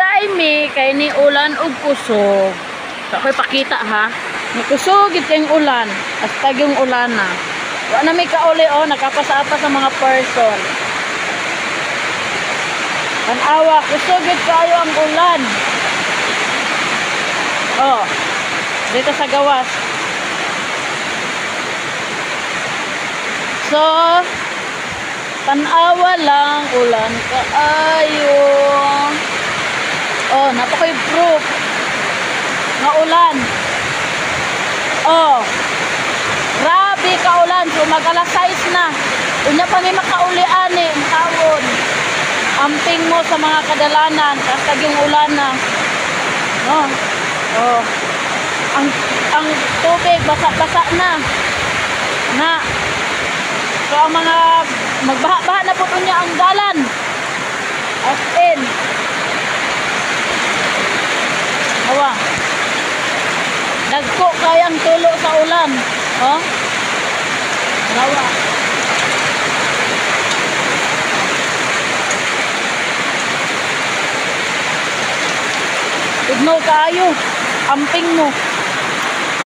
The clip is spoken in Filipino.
Saimi kay ni ulan ug kusog. So ako'y pakita ha. Ni kusog gid kay ulan. Hasta yung ulan na. Wa na may kauli oh, nakapasa-apa sa mga person. Tanawa, kusog gid kayo ang ulan. Oh. Dito sa gawas. So, tanawa lang ulan kaayo. Oh, napakoy proof nga ulan. Oh. Grabe ka ulan, so mag-alas 6 na. Unya pa may makaulian eh, makawon. Amping mo sa mga kadalanan, kasag yung ulan na. Oh. Oh. Ang tubig basa-basa na. Na. So ang mga magbaha-baha na po niya ang dalan. As in. Hawa. Dagko kayang tulo sa ulan. Oh. Hawa. Tignaw kayo. Amping mo.